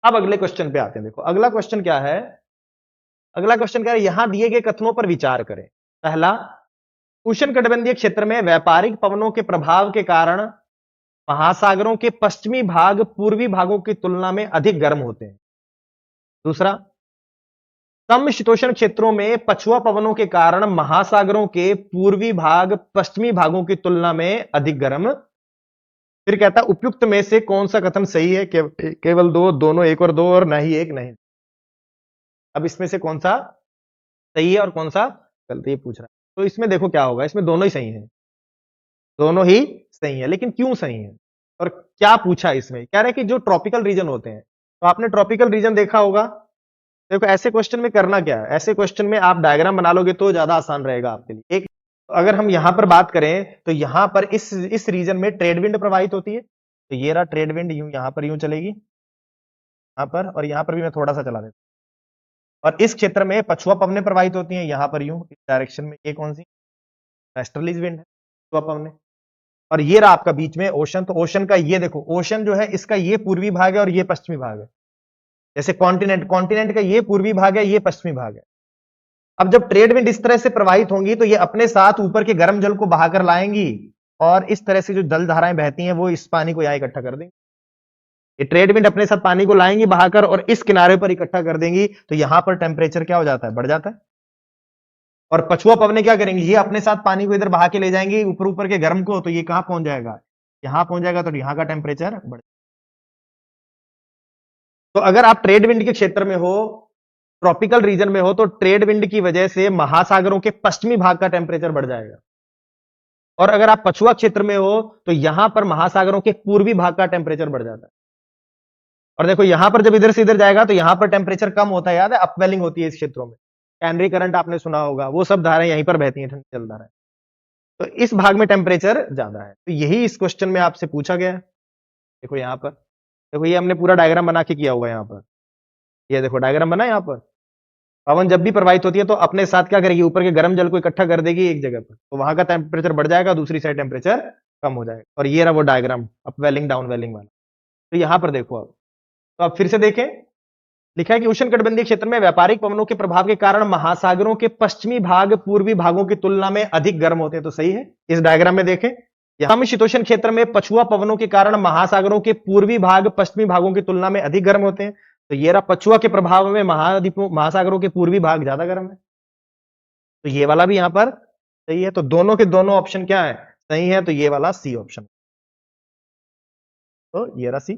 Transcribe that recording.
अब अगले क्वेश्चन पे आते हैं। देखो अगला क्वेश्चन क्या है, अगला क्वेश्चन क्या है, यहां दिए गए कथनों पर विचार करें। पहला, उष्णकटिबंधीय क्षेत्र में व्यापारिक पवनों के प्रभाव के कारण महासागरों के पश्चिमी भाग पूर्वी भागों की तुलना में अधिक गर्म होते हैं। दूसरा, समशीतोष्ण क्षेत्रों में पछुआ पवनों के कारण महासागरों के पूर्वी भाग पश्चिमी भागों की तुलना में अधिक गर्म। फिर कहता है उपयुक्त में से कौन सा कथन सही है, केवल दो, दोनों एक और दो, और नहीं एक नहीं। अब इसमें से कौन सा सही है और कौन सा गलत, ये पूछ रहा है। तो इसमें देखो क्या होगा, इसमें दोनों ही सही है, दोनों ही सही है। लेकिन क्यों सही है और क्या पूछा इसमें, कह रहे हैं कि जो ट्रॉपिकल रीजन होते हैं, तो आपने ट्रॉपिकल रीजन देखा होगा। देखो ऐसे क्वेश्चन में करना क्या है, ऐसे क्वेश्चन में आप डायग्राम बना लोगे तो ज्यादा आसान रहेगा आपके लिए। एक, अगर हम यहां पर बात करें तो यहां पर इस रीजन में ट्रेड विंड प्रवाहित होती है। तो ये रहा ट्रेड विंड, यूं यहां पर यूं चलेगी यहां पर, और यहां पर भी मैं थोड़ा सा चला देता हूं। और इस क्षेत्र में पछुआ पवनें प्रवाहित होती हैं यहां पर यूं इस डायरेक्शन में। ये कौन सी वेस्टर्लीज विंड है, पछुआ पवनें। और ये रहा आपका बीच में ओशन। तो ओशन का ये देखो, ओशन जो है इसका ये पूर्वी भाग है और ये पश्चिमी भाग है। जैसे कॉन्टिनेंट, कॉन्टिनेंट का ये पूर्वी भाग है, ये पश्चिमी भाग है। अब जब ट्रेड विंड इस तरह से प्रवाहित होंगी तो ये अपने साथ ऊपर के गर्म जल को बहाकर लाएंगी, और इस तरह से जो जल धाराएं बहती हैं वो इस पानी को यहां इकट्ठा कर देंगी। ये ट्रेड विंड अपने साथ पानी को लाएंगी बहाकर और इस किनारे पर इकट्ठा कर देंगी। तो यहां पर टेम्परेचर क्या हो जाता है, बढ़ जाता है। और पछुआ पवनें क्या करेंगी, ये अपने साथ पानी को इधर बहा के ले जाएंगी ऊपर ऊपर के गर्म को। तो ये कहां पहुंच जाएगा, यहां पहुंच जाएगा। तो यहां का टेम्परेचर बढ़। तो अगर आप ट्रेड विंड के क्षेत्र में हो, ट्रॉपिकल रीजन में हो, तो ट्रेड विंड की वजह से महासागरों के पश्चिमी भाग का टेम्परेचर बढ़ जाएगा। और अगर आप पछुआ क्षेत्र में हो तो यहां पर महासागरों के पूर्वी भाग का टेम्परेचर बढ़ जाता है। और देखो यहां पर जब इधर से इधर जाएगा तो यहां पर टेम्परेचर कम होता है, याद है, अपवेलिंग होती है इस क्षेत्रों में। कैनरी करंट आपने सुना होगा, वो सब धाराएं यहीं पर बहती हैं, ठंडी जल धाराएं। तो इस भाग में टेम्परेचर ज्यादा है। तो यही इस क्वेश्चन में आपसे पूछा गया है। देखो यहां पर, देखो ये हमने पूरा डायग्राम बना के किया हुआ है यहां पर। ये देखो डायग्राम बना यहां पर। पवन जब भी प्रवाहित होती है तो अपने साथ क्या करेगी, ऊपर के गर्म जल को इकट्ठा कर देगी एक जगह पर। तो वहां का टेम्परेचर बढ़ जाएगा, दूसरी साइड टेम्परेचर कम हो जाएगा। और ये रहा वो डायग्राम अपवेलिंग डाउनवेलिंग वाला। तो यहां पर देखो अब, तो अब फिर से देखें, लिखा है कि उष्णकटिबंधीय क्षेत्र में व्यापारिक पवनों के प्रभाव के कारण महासागरों के पश्चिमी भाग पूर्वी भागों की तुलना में अधिक गर्म होते हैं। तो सही है। इस डायग्राम में देखें, समशीतोष्ण क्षेत्र में पछुआ पवनों के कारण महासागरों के पूर्वी भाग पश्चिमी भागों की तुलना में अधिक गर्म होते हैं। तो ये रहा पछुआ के प्रभाव में महाद्वीपों महासागरों के पूर्वी भाग ज्यादा गर्म है। तो ये वाला भी यहां पर सही है। तो दोनों के दोनों ऑप्शन क्या है, सही है। तो ये वाला सी ऑप्शन, तो ये रहा सी।